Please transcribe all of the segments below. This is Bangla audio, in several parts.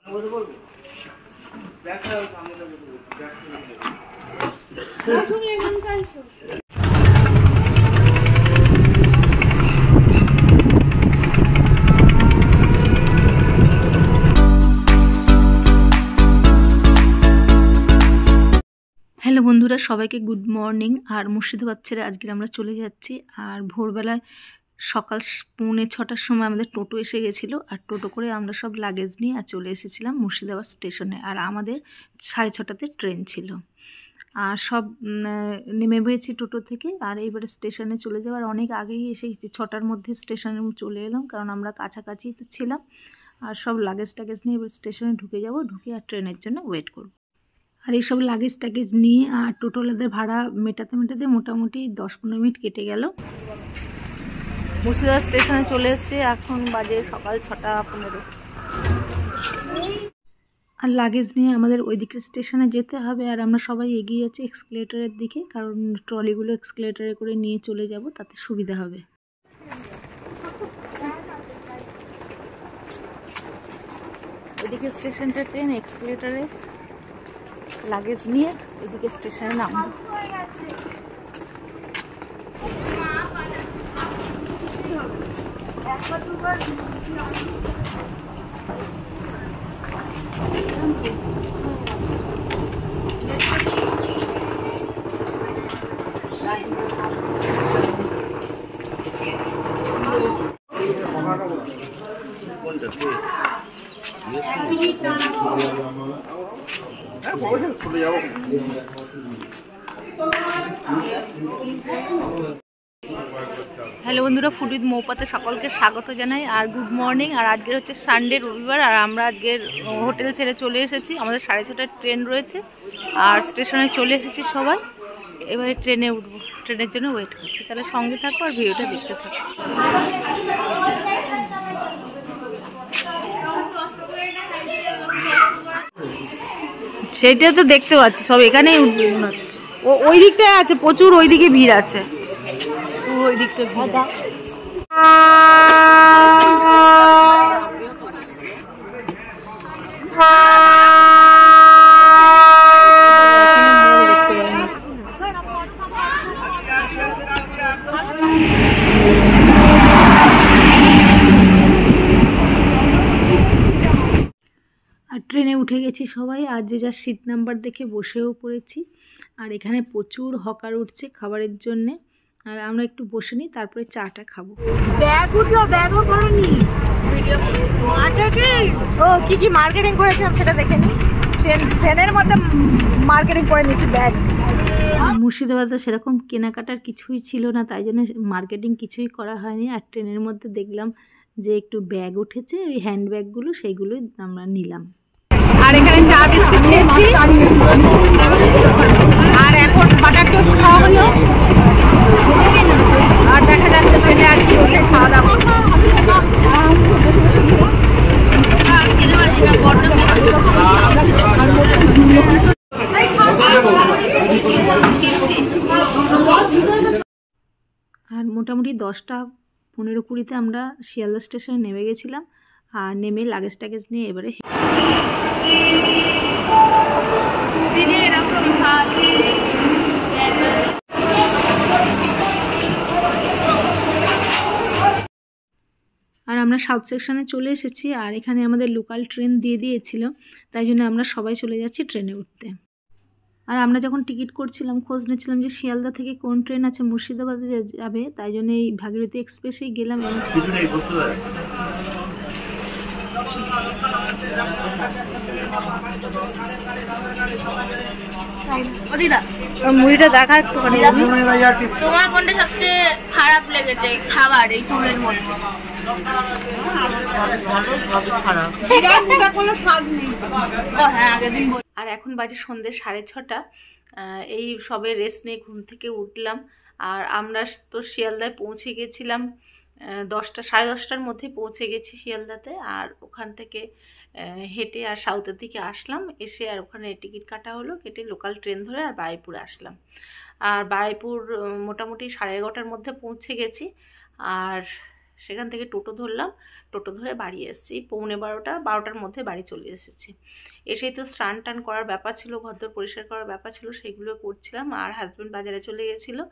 হ্যালো বন্ধুরা, সবাইকে গুড মর্নিং। আর মুর্শিদাবাদ ছেড়ে আজকে আমরা চলে যাচ্ছি। আর ভোরবেলায় সকাল 6:45টার সময় আমাদের টোটো এসে গেছিলো। আর টোটো করে আমরা সব লাগেজ নিয়ে আর চলে এসেছিলাম মুর্শিদাবাদ স্টেশনে। আর আমাদের 6:30টাতে ট্রেন ছিল। আর সব নেমে পেয়েছি টোটো থেকে। আর এইবারে স্টেশনে চলে যাওয়ার অনেক আগেই এসে গেছি, 6টার মধ্যে স্টেশনে চলে এলাম, কারণ আমরা কাছাকাছি তো ছিলাম। আর সব লাগেজ টাগেজ নিয়ে এবার স্টেশনে ঢুকে যাব, ঢুকে আর ট্রেনের জন্য ওয়েট করব। আর এইসব লাগেজ টাগেজ নিয়ে আর টোটোলাদের ভাড়া মেটাতে মেটাতে মোটামুটি 10-15 মিনিট কেটে গেল। মুর্শিদাবাদ স্টেশনে চলে এসেছি, এখন বাজে সকাল 6:15। আর লাগেজ নিয়ে আমাদের ওই দিকের স্টেশনে যেতে হবে। আর আমরা সবাই এগিয়ে যাচ্ছি এক্সকেলেটরের দিকে, কারণ ট্রলিগুলো এক্সকেলেটরে করে নিয়ে চলে যাব, তাতে সুবিধা হবে। ওইদিকে স্টেশনটা ট্রেন এক্সকেলেটরে লাগেজ নিয়ে ওইদিকে স্টেশনে নামবো। হ্যালো বন্ধুরা, ফুড উইথ মৌপাতে সকলকে স্বাগত জানাই আর গুড মর্নিং। আর আজকের হচ্ছে সানডে, রবিবার। আর আমরা আজকের হোটেল ছেড়ে চলে এসেছি, আমাদের 6:30টায় ট্রেন রয়েছে। আর স্টেশনে চলে এসেছি সবাই, এবারে ট্রেনে উঠবো, ট্রেনের জন্য ওয়েট করছি। তাহলে সঙ্গে থাকবো আর ভিডিওটা দেখতে থাকবো। সেইটা তো দেখতে পাচ্ছি, সব এখানেই উঠবে মনে হচ্ছে। ওই দিকটায় আছে প্রচুর, ওই দিকে ভিড় আছে, ওই দিকটা ভিড় আছে। আর ট্রেনে উঠে গেছি সবাই, আর যে যার সিট নাম্বার দেখে বসেও পড়েছি। আর এখানে প্রচুর হকার উঠছে খাবারের জন্যে। আর আমরা একটু বসে নিই, তারপরে চাটা খাবো। ব্যাগ উঠলো, ব্যাগও করনি ভিডিও। ও কি কি মার্কেটিং করেছিলাম সেটা দেখে নিই। ট্রেনের মধ্যে মার্কেটিং করে নিয়েছি ব্যাগ। মুর্শিদাবাদে সেরকম কেনাকাটার কিছুই ছিল না, তাই জন্য মার্কেটিং কিছুই করা হয়নি। আর ট্রেনের মধ্যে দেখলাম যে একটু ব্যাগ উঠেছে, ওই হ্যান্ড ব্যাগগুলো, সেইগুলোই আমরা নিলাম। আর এখানে চা বিস্কুট খেয়েছি, আর এখন বাটার টোস্ট খাওয়া হলো। আর দেখা যাচ্ছে ট্রেনে আর কি হলে খাওয়া দাওয়া। আর মোটামুটি 10:15-20 আমরা শিয়ালদা স্টেশনে নেমে গেছিলাম। আর নেমে লাগেজ টাগেজ নিয়ে এবারে আর আমরা সাউথ সেকশনে চলে এসেছি। আর এখানে আমাদের লোকাল ট্রেন দিয়ে দিয়েছিল, তাই জন্য আমরা সবাই চলে যাচ্ছি ট্রেনে উঠতে। আর আমরা যখন টিকিট করছিলাম খোঁজ নিচ্ছিলাম যে শিয়ালদা থেকে কোন ট্রেন আছে মুর্শিদাবাদে যাবে, তাই জন্য এই ভাগীরথী এক্সপ্রেসেই গেলাম। মুড়িটা দেখা একটুখানি, তোমার কোনটা সবচেয়ে খারাপ লেগেছে খাবার এই ট্যুরের মধ্যে? আর এখন বাজে সন্ধ্যে 6:30। এই সবে রেস্ট নিয়ে ঘুম থেকে উঠলাম। আর আমরা তো শিয়ালদায় পৌঁছে গেছিলাম 10:30টার মধ্যে পৌঁছে গেছি শিয়ালদাতে। আর ওখান থেকে হেঁটে আর সাউথের দিকে আসলাম, এসে আর ওখানে টিকিট কাটা হলো, কেটে লোকাল ট্রেন ধরে আর বারুইপুরে আসলাম। আর বারুইপুর মোটামুটি 11:30টার মধ্যে পৌঁছে গেছি। আর সেখান থেকে টোটো ধরলাম, টোটো ধরে বাড়ি এসেছি 12:45-12টার মধ্যে বাড়ি চলে এসেছি। এসেই তো স্নান টান করার ব্যাপার ছিল, ঘরদোর পরিষ্কার করার ব্যাপার ছিল, সেগুলো করছিলাম। আর হাজব্যান্ড বাজারে চলে গেছিলো,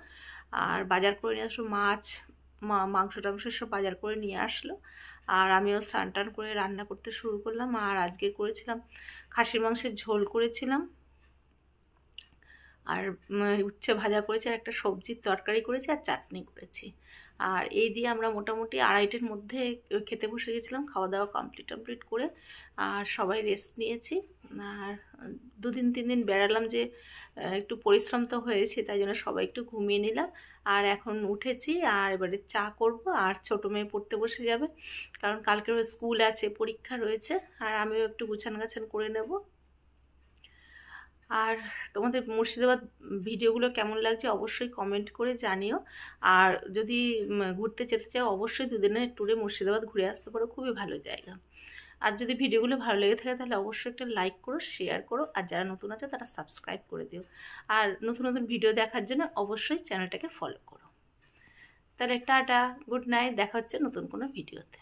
আর বাজার করে নিয়ে আসলো, মাছ মাংস টাংস সব বাজার করে নিয়ে আসলো। আর আমিও স্নান টান করে রান্না করতে শুরু করলাম। আর আজকে করেছিলাম খাসির মাংসের ঝোল করেছিলাম, আর উচ্ছে ভাজা করেছি, আর একটা সবজির তরকারি করেছি, আর চাটনি করেছি। আর এই দিয়ে আমরা মোটামুটি 2:30টার মধ্যে খেতে বসে গেছিলাম। খাওয়া দাওয়া কমপ্লিট করে আর সবাই রেস্ট নিয়েছি। আর 2-3 দিন বেড়ালাম যে একটু পরিশ্রম তো হয়েছে, তাই জন্য সবাই একটু ঘুমিয়ে নিলাম। আর এখন উঠেছি, আর এবারে চা করব। আর ছোটো মেয়ে পড়তে বসে যাবে, কারণ কালকের স্কুল আছে, পরীক্ষা রয়েছে। আর আমিও একটু গুছান করে নেব। আর তোমাদের মুর্শিদাবাদ ভিডিওগুলো কেমন লাগছে অবশ্যই কমেন্ট করে জানিও। আর যদি ঘুরতে যেতে চাও অবশ্যই 2 দিনের ট্যুরে মুর্শিদাবাদ ঘুরে আসতে পারো, খুবই ভালো জায়গা। আর যদি ভিডিওগুলো ভালো লেগে থাকে তাহলে অবশ্যই একটা লাইক করো, শেয়ার করো, আর যারা নতুন আছে তারা সাবস্ক্রাইব করে দিও। আর নতুন নতুন ভিডিও দেখার জন্য অবশ্যই চ্যানেলটাকে ফলো করো। তাহলে টাটা, গুড নাইট, দেখা হচ্ছে নতুন কোনো ভিডিওতে।